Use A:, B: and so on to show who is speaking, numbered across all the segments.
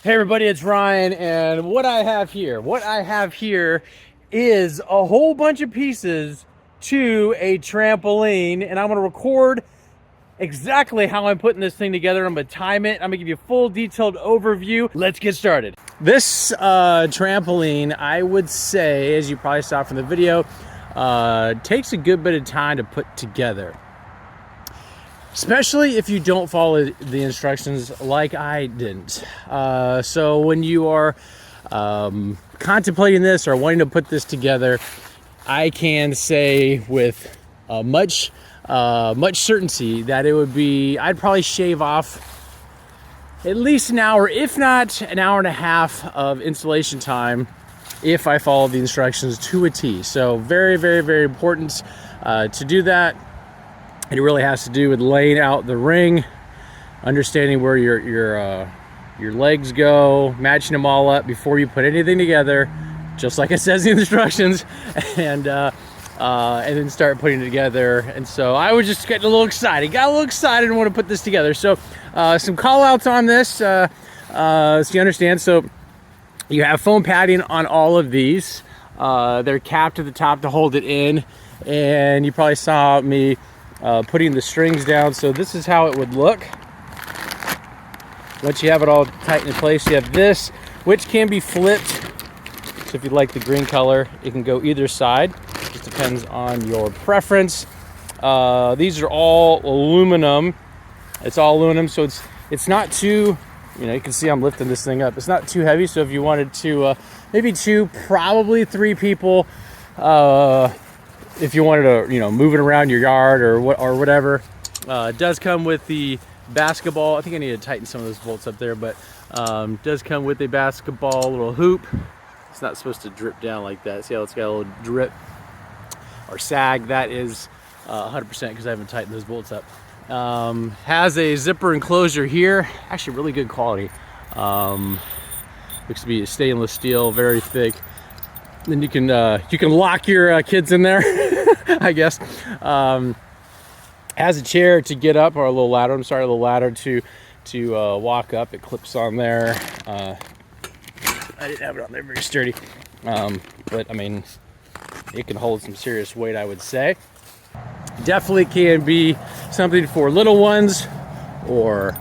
A: Hey everybody, it's Ryan, and what I have here is a whole bunch of pieces to a trampoline, and I'm gonna record exactly how I'm putting this thing together. I'm gonna time it. I'm gonna give you a full detailed overview. Let's get started. This trampoline, I would say, as you probably saw from the video, takes a good bit of time to put together. Especially if you don't follow the instructions like I didn't. So when you are contemplating this or wanting to put this together, I can say with much certainty that it would be, I'd probably shave off at least an hour, if not an hour and a half of installation time if I follow the instructions to a T. So very, very, very important to do that. It really has to do with laying out the ring, understanding where your legs go, matching them all up before you put anything together, just like it says in the instructions, and then start putting it together. And so I was just getting a little excited, and want to put this together. So some call outs on this, so you understand. So you have foam padding on all of these. They're capped at the top to hold it in, and you probably saw me putting the strings down. So this is how it would look once you have it all tight in place. You have this, which can be flipped. So if you like the green color, it can go either side. Just depends on your preference. These are all aluminum. It's all aluminum, so it's not too, you can see I'm lifting this thing up. It's not too heavy, so if you wanted to, maybe two, probably three people, if you wanted to, move it around your yard or whatever. It does come with the basketball. I think I need to tighten some of those bolts up there, but does come with a basketball little hoop. It's not supposed to drip down like that. See how it's got a little drip or sag? That is 100% because I haven't tightened those bolts up. Has a zipper enclosure here. Actually really good quality. Looks to be stainless steel, very thick. Then you can lock your kids in there, I guess. Has a chair to get up, or a little ladder. I'm sorry, a little ladder to walk up. It clips on there. I didn't have it on there very sturdy, but I mean, it can hold some serious weight, I would say. Definitely can be something for little ones or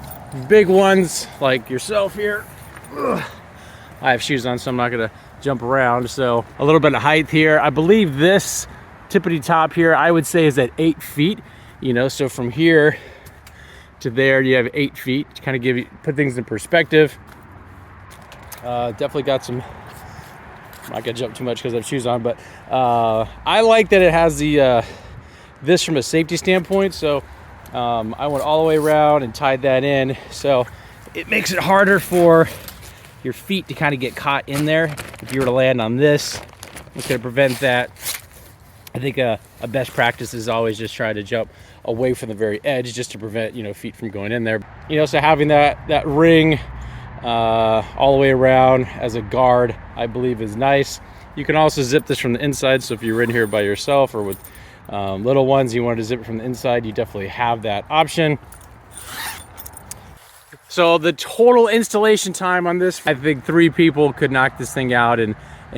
A: big ones like yourself here. Ugh. I have shoes on, so I'm not gonna jump around. So a little bit of height here. I believe this tippity top here, I would say, is at 8 feet. So from here to there, you have 8 feet to kind of put things in perspective. Definitely got some. I'm not gonna jump too much because I have shoes on, but I like that it has the this from a safety standpoint. So I went all the way around and tied that in, so it makes it harder for your feet to kind of get caught in there. If you were to land on this, it's going to prevent that. I think a best practice is always just try to jump away from the very edge, just to prevent feet from going in there. So having that ring all the way around as a guard, I believe, is nice. You can also zip this from the inside, so if you're in here by yourself or with little ones, you wanted to zip it from the inside, you definitely have that option. So the total installation time on this, I think 3 people could knock this thing out in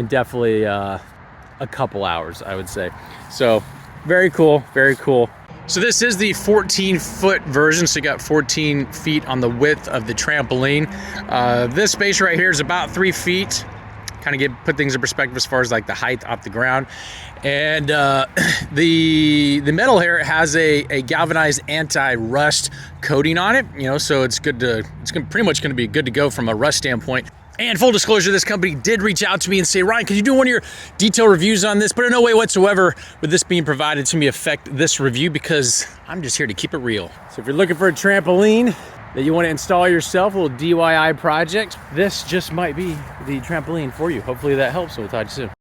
A: definitely a couple hours, I would say. So very cool, very cool. So this is the 14-foot version, so you got 14 feet on the width of the trampoline. This space right here is about 3 feet. Kind of put things in perspective as far as like the height off the ground. And the metal here has a galvanized anti-rust coating on it, so it's pretty much gonna be good to go from a rust standpoint. And full disclosure, this company did reach out to me and say, Ryan, can you do one of your detailed reviews on this? But in no way whatsoever would this being provided to me affect this review, because I'm just here to keep it real. So if you're looking for a trampoline that you want to install yourself, a little DIY project, this just might be the trampoline for you. Hopefully that helps. We'll talk to you soon.